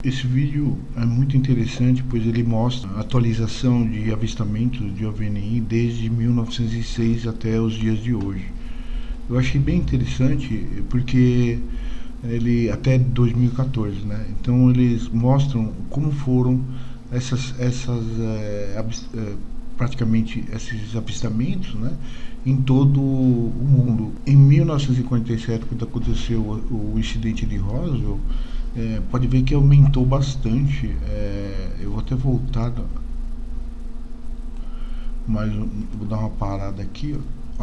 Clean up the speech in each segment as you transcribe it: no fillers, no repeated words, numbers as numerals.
Esse vídeo é muito interessante, pois ele mostra a atualização de avistamentos de OVNI desde 1906 até os dias de hoje. Eu achei bem interessante porque ele até 2014, né? Então eles mostram como foram praticamente esses avistamentos, né, em todo o mundo. Em 1947, quando aconteceu o incidente de Roswell, pode ver que aumentou bastante. Eu vou até voltar, mas vou dar uma parada aqui.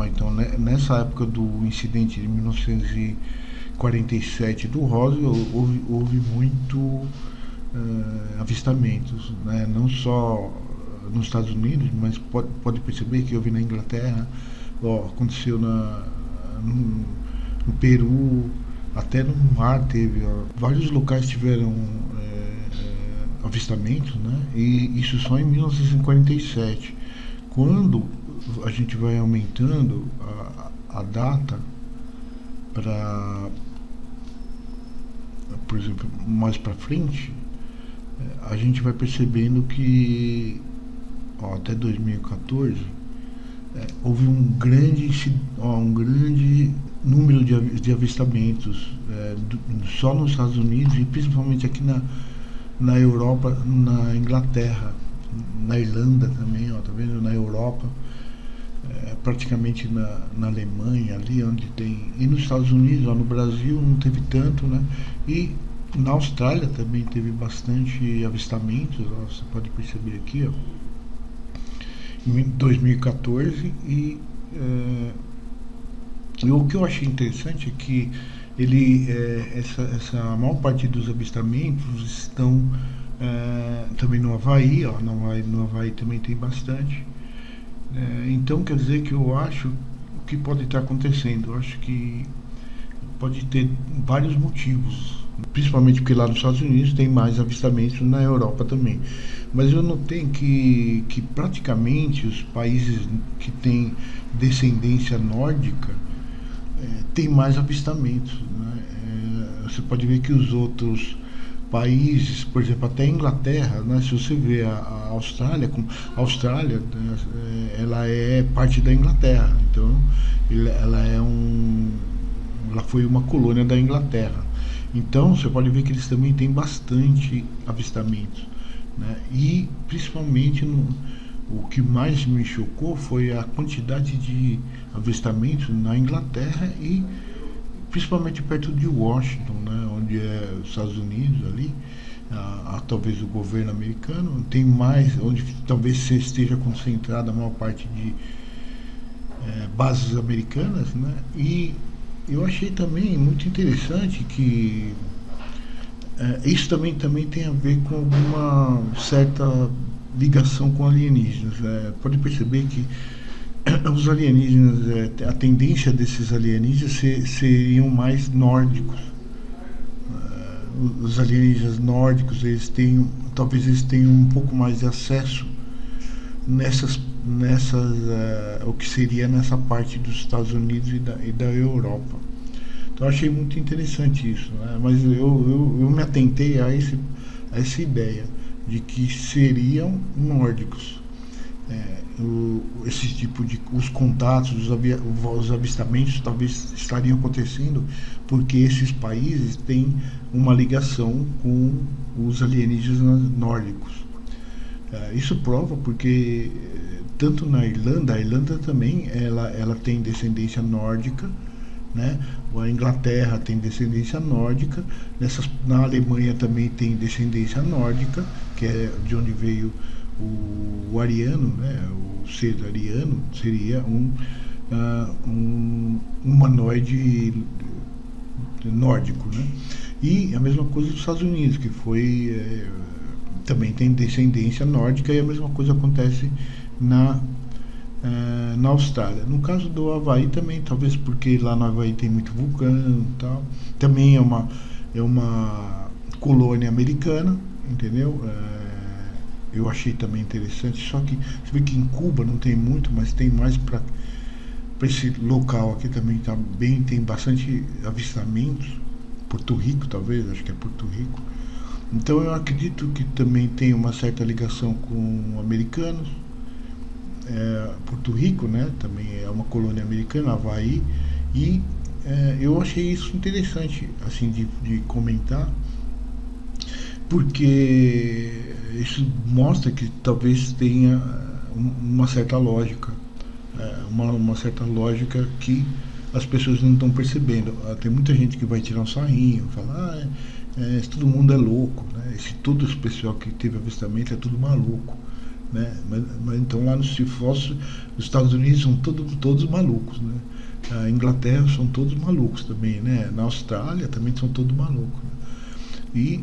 Então, né, nessa época do incidente de 1947 do Roswell, houve muito avistamentos, né? Não só nos Estados Unidos, mas pode perceber que houve na Inglaterra, aconteceu no Peru, até no mar teve, vários locais tiveram avistamentos, né? E isso só em 1947. Quando a gente vai aumentando a data para, por exemplo, mais para frente, a gente vai percebendo que até 2014 houve um grande número de avistamentos só nos Estados Unidos e principalmente aqui na Europa, na Inglaterra, na Irlanda também, tá vendo? Na Europa, praticamente na Alemanha, ali onde tem, e nos Estados Unidos, no Brasil não teve tanto, né? E na Austrália também teve bastante avistamentos, você pode perceber aqui, em 2014. E o que eu achei interessante é que essa maior parte dos avistamentos estão também no Havaí, no Havaí também tem bastante. Então quer dizer que eu acho o que pode estar acontecendo. Eu acho que pode ter vários motivos, principalmente porque lá nos Estados Unidos tem mais avistamentos, na Europa também. Mas eu notei que praticamente os países que têm descendência nórdica têm mais avistamentos, né? Você pode ver que os outros países, por exemplo, até a Inglaterra, né, se você vê a Austrália, ela é parte da Inglaterra, então ela foi uma colônia da Inglaterra. Então você pode ver que eles também têm bastante avistamentos, né? E principalmente o que mais me chocou foi a quantidade de avistamentos na Inglaterra e principalmente perto de Washington, né, onde é os Estados Unidos ali, talvez o governo americano tem mais, onde talvez esteja concentrada a maior parte de bases americanas, né? E eu achei também muito interessante que isso também tem a ver com alguma certa ligação com alienígenas. Pode perceber que os alienígenas, a tendência desses alienígenas seriam mais nórdicos. Os alienígenas nórdicos, talvez eles tenham um pouco mais de acesso nessas o que seria nessa parte dos Estados Unidos e da Europa. Então eu achei muito interessante isso, né? Mas eu me atentei a essa ideia de que seriam nórdicos. Esse tipo de os contatos, os avistamentos talvez estariam acontecendo porque esses países têm uma ligação com os alienígenas nórdicos. Isso prova porque tanto na Irlanda, a Irlanda também ela tem descendência nórdica, né? A Inglaterra tem descendência nórdica, na Alemanha também tem descendência nórdica, que é de onde veio o ariano, né? O ser ariano seria um humanoide nórdico, né? E a mesma coisa dos Estados Unidos, que também tem descendência nórdica, e a mesma coisa acontece na Austrália. No caso do Havaí também, talvez porque lá no Havaí tem muito vulcão e tal, também é uma colônia americana, entendeu? Eu achei também interessante, só que você vê que em Cuba não tem muito, mas tem mais para esse local aqui também tem bastante avistamentos. Porto Rico, talvez, acho que é Porto Rico. Então eu acredito que também tem uma certa ligação com americanos. Porto Rico, né, também é uma colônia americana, Havaí, e eu achei isso interessante, assim, de comentar, porque isso mostra que talvez tenha uma certa lógica, uma certa lógica que as pessoas não estão percebendo. Tem muita gente que vai tirar um sarrinho, falar, todo mundo é louco, né? Todo esse pessoal que teve avistamento é tudo maluco, né? Mas então lá se fosse, os Estados Unidos são todos malucos, né? A Inglaterra são todos malucos também, né? Na Austrália também são todos malucos, né? E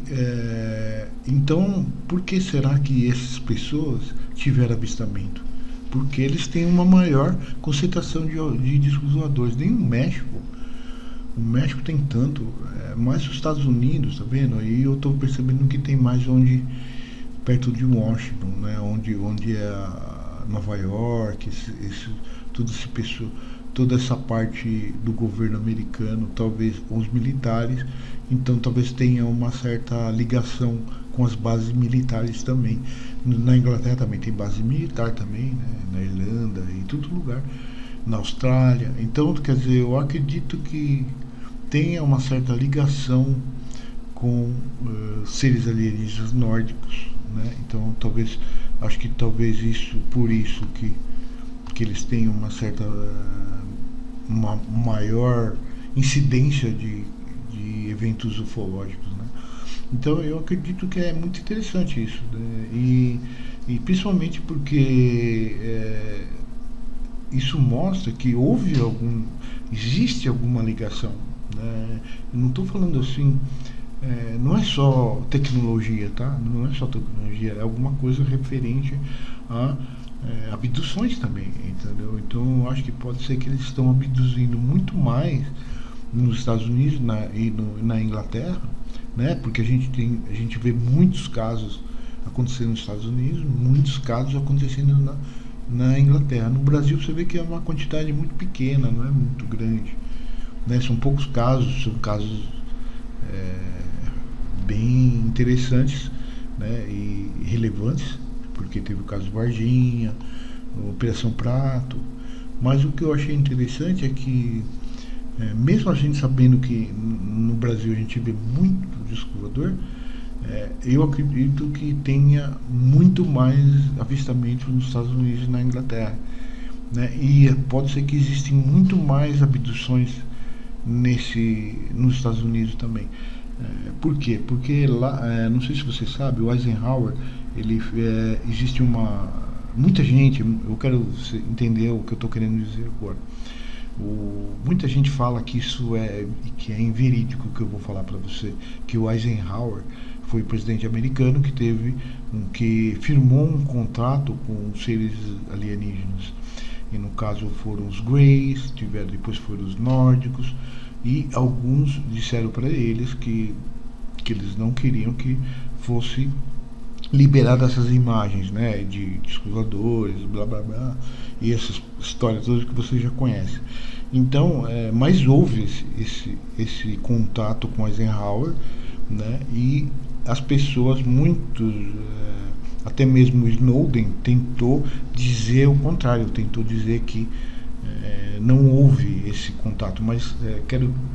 então, por que será que essas pessoas tiveram avistamento? Porque eles têm uma maior concentração de discos voadores. Nem o México tem tanto, mais os Estados Unidos, tá vendo? Aí eu estou percebendo que tem mais perto de Washington, né? Onde é Nova York, tudo esse pessoal, toda essa parte do governo americano, talvez com os militares, então talvez tenha uma certa ligação com as bases militares também. Na Inglaterra também tem base militar também, né? Na Irlanda, em todo lugar, na Austrália. Então, quer dizer, eu acredito que tenha uma certa ligação com seres alienígenas nórdicos, né? Então, acho que talvez por isso que eles tenham uma certa uma maior incidência de eventos ufológicos, né? Então eu acredito que é muito interessante isso, né? E principalmente porque isso mostra que existe alguma ligação, né? Eu não estou falando assim, não é só tecnologia, tá? Não é só tecnologia, é alguma coisa referente a abduções também, entendeu? Então eu acho que pode ser que eles estão abduzindo muito mais nos Estados Unidos e na Inglaterra, né? Porque a gente vê muitos casos acontecendo nos Estados Unidos, muitos casos acontecendo na Inglaterra. No Brasil você vê que é uma quantidade muito pequena, não é muito grande, né? São poucos casos, são casos bem interessantes, né? E relevantes, porque teve o caso de Varginha, Operação Prato. Mas o que eu achei interessante é que, mesmo a gente sabendo que no Brasil a gente vê muito disco voador, eu acredito que tenha muito mais avistamentos nos Estados Unidos e na Inglaterra, né? E pode ser que existem muito mais abduções nos Estados Unidos também. Por quê? Porque lá, não sei se você sabe, o Eisenhower, existe muita gente, eu quero entender o que eu estou querendo dizer agora. Muita gente fala que que é inverídico o que eu vou falar para você, que o Eisenhower foi o presidente americano que firmou um contrato com seres alienígenas. E no caso foram os Greys, depois foram os nórdicos, e alguns disseram para eles que eles não queriam que fosse liberada essas imagens, né, de discos blá blá blá, e essas histórias todas que você já conhece. Então, mas houve esse contato com Eisenhower, né, e as pessoas, até mesmo Snowden tentou dizer o contrário, tentou dizer que não houve esse contato, mas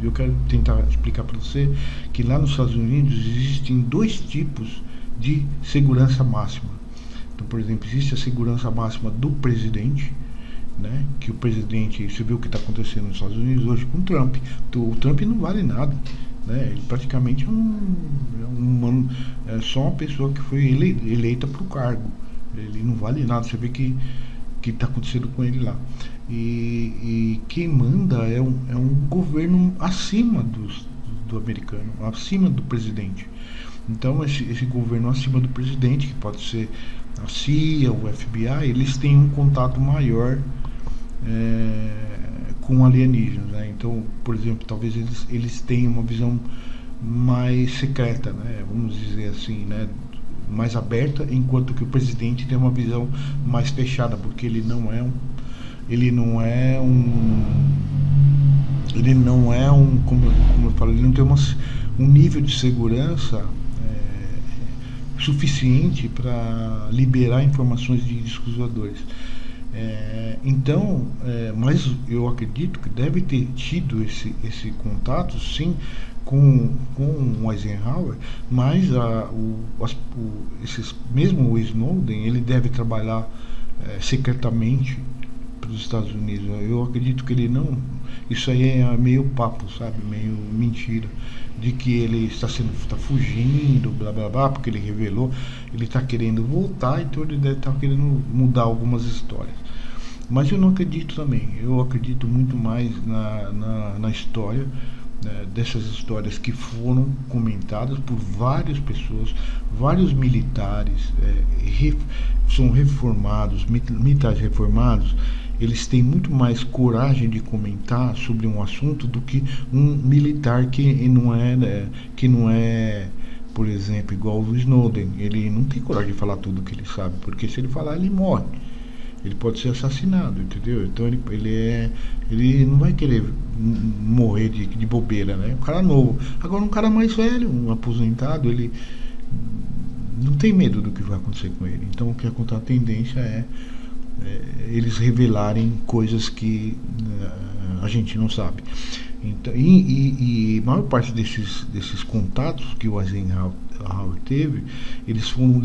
eu quero tentar explicar para você que lá nos Estados Unidos existem dois tipos de segurança máxima. Então, por exemplo, existe a segurança máxima do presidente, né? Que o presidente, você viu o que está acontecendo nos Estados Unidos hoje com o Trump. O Trump não vale nada, né? Ele praticamente é só uma pessoa que foi eleita para o cargo. Ele não vale nada. Você vê que está acontecendo com ele lá. E quem manda é um governo acima do americano, acima do presidente. Então esse governo acima do presidente, que pode ser a CIA, o FBI, eles têm um contato maior com alienígenas, né? Então, por exemplo, talvez eles tenham uma visão mais secreta, né? Vamos dizer assim, né? Mais aberta, enquanto que o presidente tem uma visão mais fechada, porque ele não é como eu falo, ele não tem um nível de segurança suficiente para liberar informações de discos voadores. Mas eu acredito que deve ter tido esse contato, sim, com o Eisenhower, mas mesmo o Snowden, ele deve trabalhar secretamente para os Estados Unidos. Eu acredito que ele não... Isso aí é meio papo, sabe? Meio mentira. De que ele está fugindo, blá blá blá, porque ele revelou, ele está querendo voltar, então ele deve estar querendo mudar algumas histórias. Mas eu não acredito também. Eu acredito muito mais na história, dessas histórias que foram comentadas por várias pessoas, vários militares, são reformados, militares reformados. Eles têm muito mais coragem de comentar sobre um assunto do que um militar que não é, por exemplo, igual o Snowden. Ele não tem coragem de falar tudo o que ele sabe, porque se ele falar, ele morre. Ele pode ser assassinado, entendeu? Então ele não vai querer morrer de bobeira, né? Um cara novo. Agora um cara mais velho, um aposentado, ele não tem medo do que vai acontecer com ele. Então o que a tendência é eles revelarem coisas que a gente não sabe. Então, e a maior parte desses contatos que o Eisenhower teve, eles foram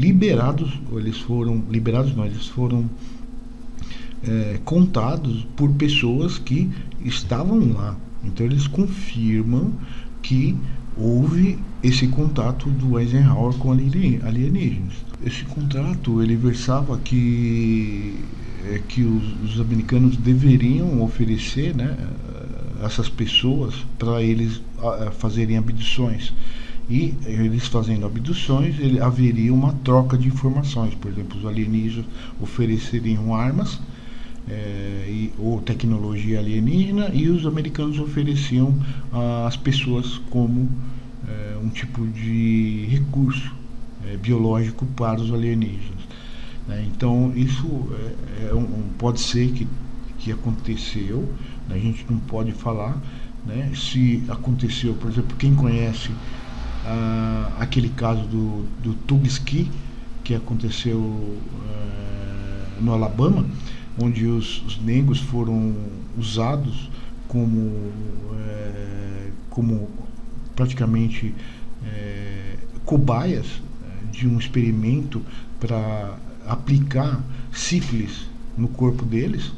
contados por pessoas que estavam lá. Então eles confirmam que houve esse contato do Eisenhower com alienígenas. Esse contrato, ele versava que os americanos deveriam oferecer, né, essas pessoas para eles fazerem abduções. E eles fazendo abduções, haveria uma troca de informações. Por exemplo, os alienígenas ofereceriam armas ou tecnologia alienígena, e os americanos ofereciam às pessoas como um tipo de recurso biológico para os alienígenas. Então isso pode ser que aconteceu, a gente não pode falar, né, se aconteceu. Por exemplo, quem conhece aquele caso do Tuskegee, que aconteceu no Alabama, onde os negros foram usados como praticamente cobaias de um experimento para aplicar sífilis no corpo deles,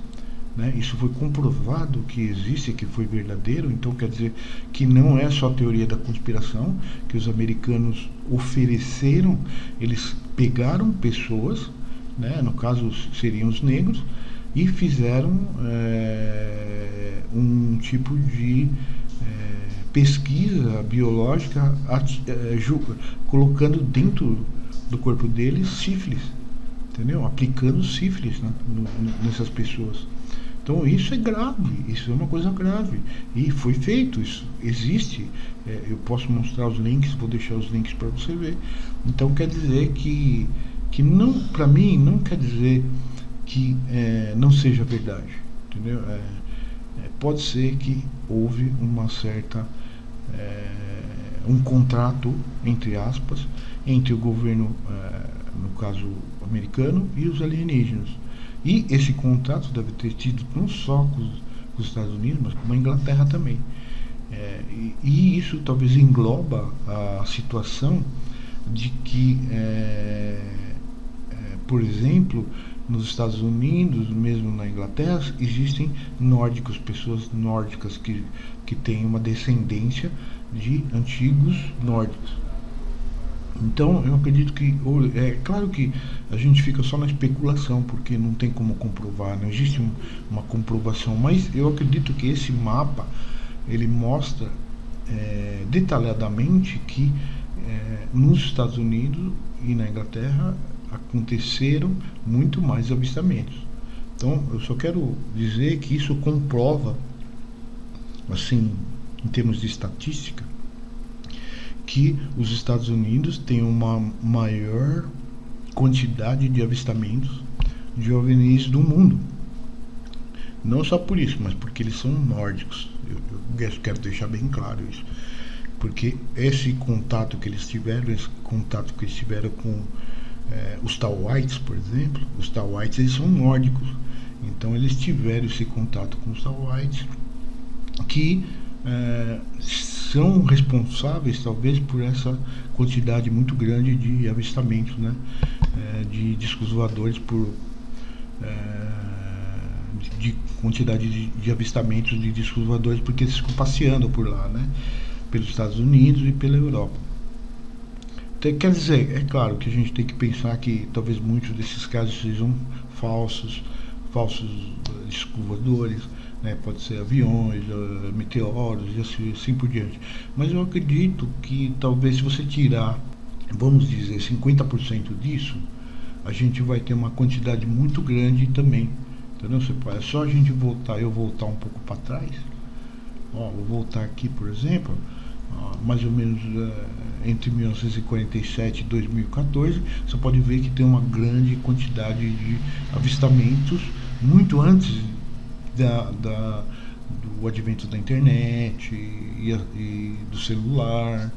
né? Isso foi comprovado que existe, que foi verdadeiro. Então quer dizer que não é só teoria da conspiração, que os americanos ofereceram, eles pegaram pessoas, né, no caso seriam os negros, e fizeram um tipo de pesquisa biológica, colocando dentro do corpo deles sífilis, entendeu? Aplicando sífilis, né, nessas pessoas. Então isso é grave, isso é uma coisa grave, e foi feito, isso existe. Eu posso mostrar os links, vou deixar os links para você ver. Então quer dizer que não, para mim, não quer dizer que não seja verdade, entendeu? Pode ser que houve uma certa um contrato, entre aspas, entre o governo, no caso americano, e os alienígenas. E esse contrato deve ter tido não só com os Estados Unidos, mas com a Inglaterra também. E isso talvez engloba a situação de que, por exemplo, nos Estados Unidos, mesmo na Inglaterra, existem nórdicos, pessoas nórdicas que têm uma descendência de antigos nórdicos. Então eu acredito que, claro que a gente fica só na especulação, porque não tem como comprovar, não existe uma comprovação, mas eu acredito que esse mapa, ele mostra detalhadamente que nos Estados Unidos e na Inglaterra aconteceram muito mais avistamentos. Então eu só quero dizer que isso comprova, assim, em termos de estatística, que os Estados Unidos têm uma maior quantidade de avistamentos de OVNIs do mundo. Não só por isso, mas porque eles são nórdicos. Eu quero deixar bem claro isso. porque esse contato que eles tiveram com os Talwites, por exemplo, os Talwites eles são nórdicos, então eles tiveram esse contato com os Talwites, que são responsáveis talvez por essa quantidade muito grande de avistamentos, né, de discos voadores, de quantidade de avistamentos de discos voadores, porque eles ficam passeando por lá, né, pelos Estados Unidos e pela Europa. Então, quer dizer, é claro que a gente tem que pensar que talvez muitos desses casos sejam falsos discos voadores, né? Pode ser aviões, meteoros e assim por diante. Mas eu acredito que talvez se você tirar, vamos dizer, 50% disso, a gente vai ter uma quantidade muito grande também. Entendeu? É só a gente eu voltar um pouco para trás. Vou voltar aqui, por exemplo, mais ou menos entre 1947 e 2014, você pode ver que tem uma grande quantidade de avistamentos muito antes do advento da internet e do celular,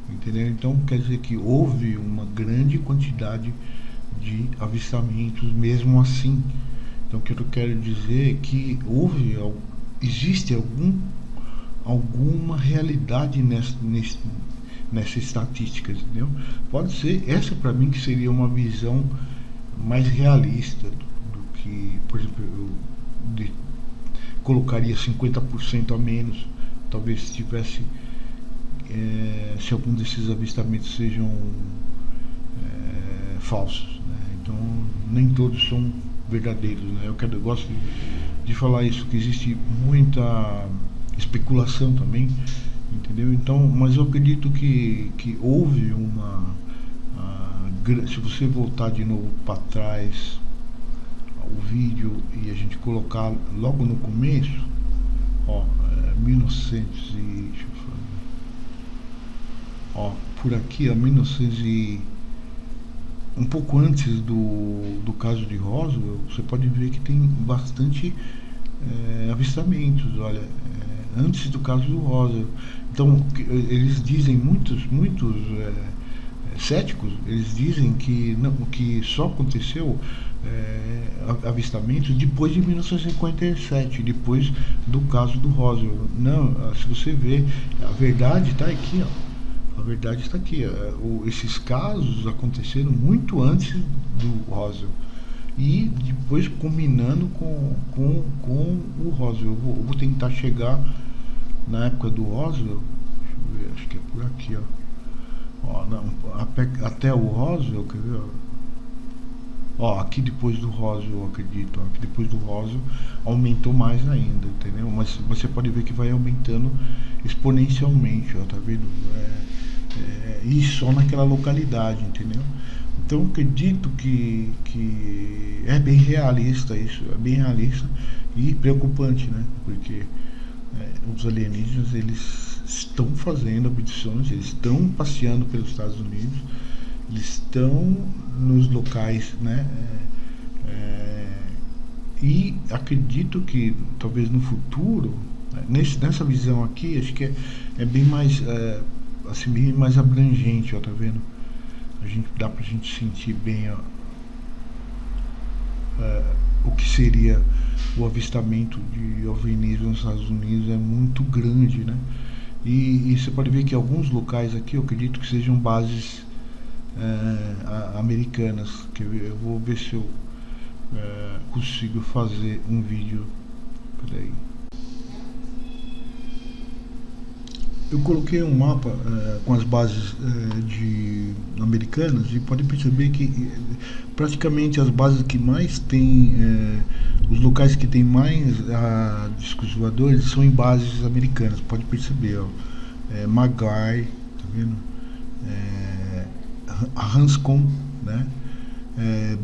entendeu? Então quer dizer que houve uma grande quantidade de avistamentos mesmo assim. Então o que eu quero dizer é que existe alguma realidade nessa estatística, entendeu? Pode ser, essa para mim que seria uma visão mais realista do que, por exemplo, eu colocaria 50% a menos, talvez se tivesse, se algum desses avistamentos sejam falsos, né? Então nem todos são verdadeiros, né? Eu gosto de falar isso, que existe muita especulação também, entendeu? Então, mas eu acredito que houve se você voltar de novo para trás o vídeo e a gente colocar logo no começo, 1900 e, deixa eu falar, por aqui, 1900 um pouco antes do caso de Roswell, você pode ver que tem bastante avistamentos, olha, antes do caso do Roswell. Então, eles dizem, muitos céticos, eles dizem que só aconteceu avistamentos depois de 1957, depois do caso do Roswell. Não, se você ver, a verdade está aqui, a verdade está aqui. Esses casos aconteceram muito antes do Roswell e depois combinando com o Roswell. Eu vou tentar chegar na época do Roswell, deixa eu ver, acho que é por aqui, até o Roswell, quer ver? Aqui depois do Roswell, eu acredito, aqui depois do Roswell aumentou mais ainda, entendeu? Mas você pode ver que vai aumentando exponencialmente, tá vendo? E só naquela localidade, entendeu? Então eu acredito que é bem realista isso, é bem realista e preocupante, né? Porque os alienígenas, eles estão fazendo abduções, eles estão passeando pelos Estados Unidos, eles estão nos locais, né? E acredito que talvez no futuro, nessa visão aqui, acho que é bem mais assim, bem mais abrangente, tá vendo? Dá pra gente sentir bem o que seria o avistamento de OVNIs nos Estados Unidos. É muito grande, né? E você pode ver que alguns locais aqui eu acredito que sejam bases americanas. Eu vou ver se eu consigo fazer um vídeo. Peraí. Eu coloquei um mapa com as bases americanas e pode perceber que praticamente as bases que mais tem, os locais que tem mais discos voadores são em bases americanas. Pode perceber, Magai, tá vendo? Hanscom, né?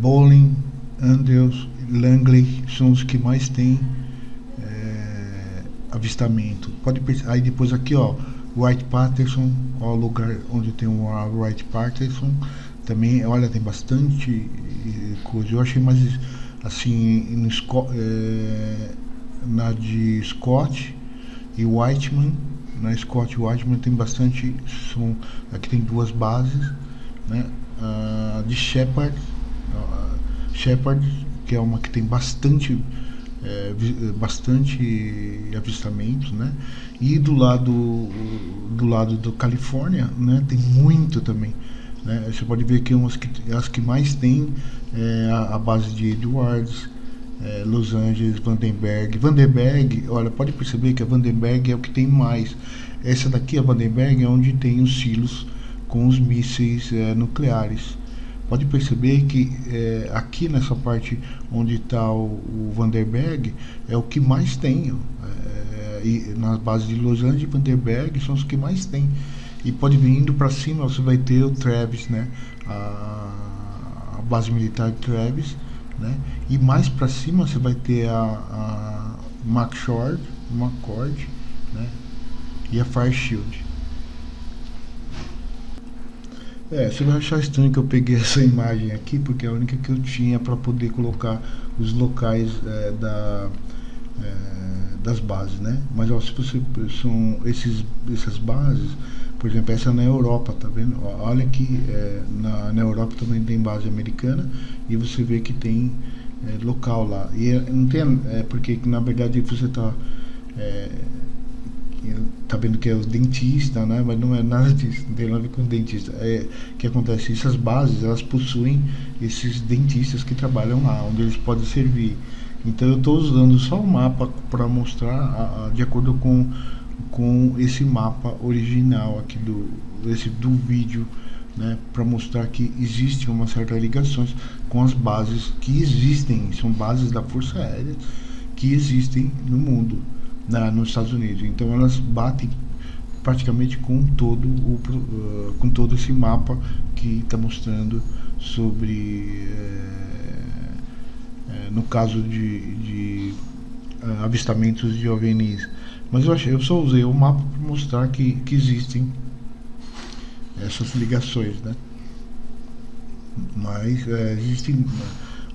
Bolin, Andrews, Langley são os que mais tem avistamento. Pode perceber. Aí depois aqui, Wright-Patterson, o lugar onde tem o Wright-Patterson também, olha, tem bastante coisa. Eu achei mais assim na de Scott e Whiteman na Scott Weissman tem bastante som. Aqui tem duas bases, né? De Shepard, que é uma que tem bastante avistamentos, né? E do lado do Califórnia, né, tem muito também, né? Você pode ver que as que mais tem a base de Edwards, Los Angeles, Vandenberg, olha, pode perceber que a Vandenberg é o que tem mais. Essa daqui, a Vandenberg, é onde tem os silos com os mísseis nucleares. Pode perceber que aqui nessa parte onde está o Vandenberg é o que mais tem. E nas bases de Los Angeles e Vandenberg são os que mais tem. E pode vir indo para cima, você vai ter o Travis, né? A base militar de Travis, né? E mais para cima você vai ter a McCord, né? E a Fire Shield. Você vai achar estranho que eu peguei essa imagem aqui, porque é a única que eu tinha para poder colocar os locais das bases, né? Mas ó, se você são essas bases, por exemplo, essa na Europa, tá vendo? Olha que na Europa também tem base americana e você vê que tem local lá. E não tem, porque na verdade você tá vendo que é o dentista, né? Mas não é nada disso, não tem nada a ver com o dentista. Que acontece, essas bases, elas possuem esses dentistas que trabalham lá, onde eles podem servir. Então eu estou usando só o mapa para mostrar de acordo com esse mapa original aqui do vídeo, né, para mostrar que existe uma certa ligações com as bases que existem, são bases da Força Aérea que existem no mundo, nos Estados Unidos. Então elas batem praticamente com todo esse mapa que está mostrando sobre no caso de avistamentos de OVNIs. Mas eu só usei o mapa para mostrar que existem essas ligações, né? Mas existem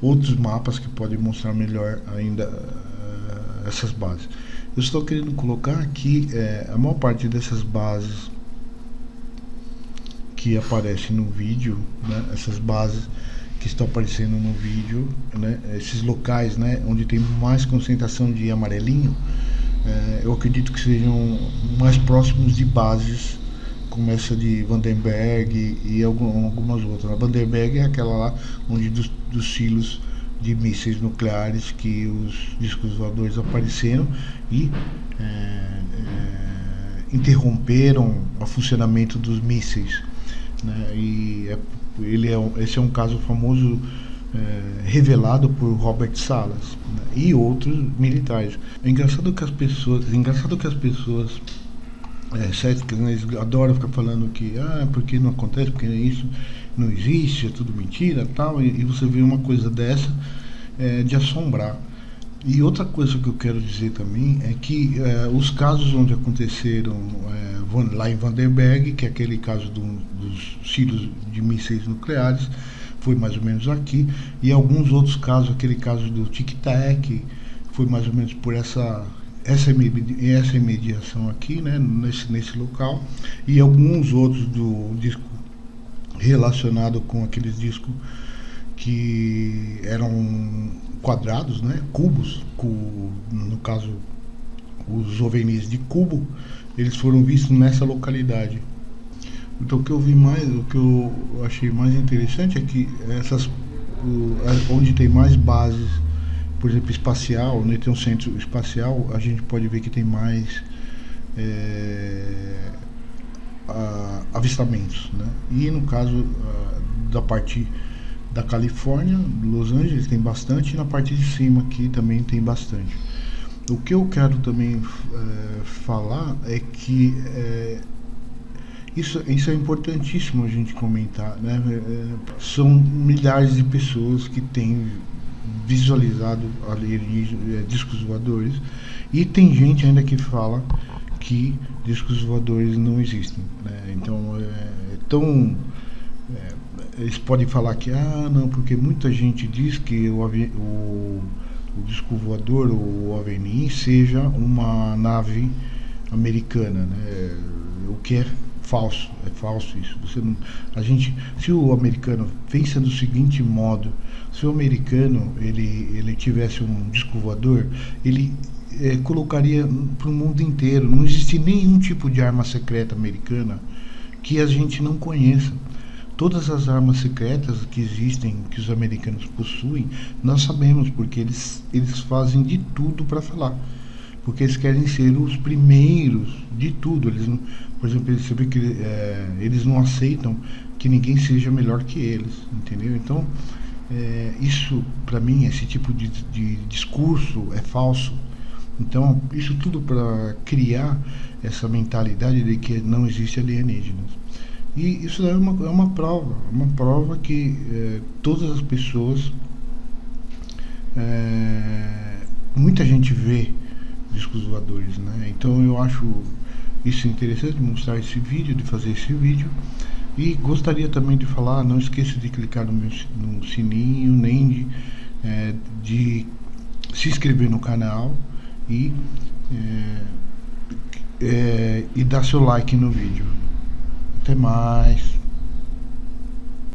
outros mapas que podem mostrar melhor ainda essas bases. Eu estou querendo colocar aqui a maior parte dessas bases que aparecem no vídeo, né? Essas bases que estão aparecendo no vídeo, né? Esses locais, né, onde tem mais concentração de amarelinho, eu acredito que sejam mais próximos de bases como essa de Vandenberg e algumas outras. A Vandenberg é aquela lá onde dos silos de mísseis nucleares que os discos voadores apareceram e interromperam o funcionamento dos mísseis, né? E esse é um caso famoso revelado por Robert Salas, né, e outros militares. É engraçado que as pessoas céticas, né, eles adoram ficar falando que porque não acontece, porque isso não existe, é tudo mentira, tal, e você vê uma coisa dessa de assombrar. E outra coisa que eu quero dizer também é que os casos onde aconteceram lá em Vandenberg, que é aquele caso dos silos de mísseis nucleares, foi mais ou menos aqui, e alguns outros casos, aquele caso do Tic Tac, foi mais ou menos por essa imediação aqui, né, nesse local, e alguns outros do disco relacionado com aqueles discos que eram quadrados, né, cubos, no caso os OVNIs de cubo, eles foram vistos nessa localidade. Então o que eu achei mais interessante é que onde tem mais bases, por exemplo, espacial, onde tem um centro espacial, a gente pode ver que tem mais avistamentos, né? E no caso da parte da Califórnia, Los Angeles, tem bastante, e na parte de cima aqui também tem bastante. O que eu quero também falar é que isso é importantíssimo a gente comentar, né? São milhares de pessoas que têm visualizado discos voadores, e tem gente ainda que fala que discos voadores não existem, né? Então eles podem falar que não, porque muita gente diz que o disco voador, o OVNI, seja uma nave americana, né? O que é falso isso. Você não, a gente, se o americano pensa do seguinte modo, se o americano ele tivesse um disco voador, ele colocaria para o mundo inteiro. Não existe nenhum tipo de arma secreta americana que a gente não conheça. Todas as armas secretas que existem, que os americanos possuem, nós sabemos, porque eles fazem de tudo para falar. Porque eles querem ser os primeiros de tudo. Eles não, por exemplo, você vê que eles não aceitam que ninguém seja melhor que eles, entendeu? Então, isso, para mim, esse tipo de discurso é falso. Então, isso tudo para criar essa mentalidade de que não existe alienígenas. E isso é uma prova que todas as pessoas, muita gente vê discos voadores, né? Então eu acho isso interessante de mostrar esse vídeo, de fazer esse vídeo. E gostaria também de falar, não esqueça de clicar no sininho, nem de se inscrever no canal e dar seu like no vídeo. Até mais.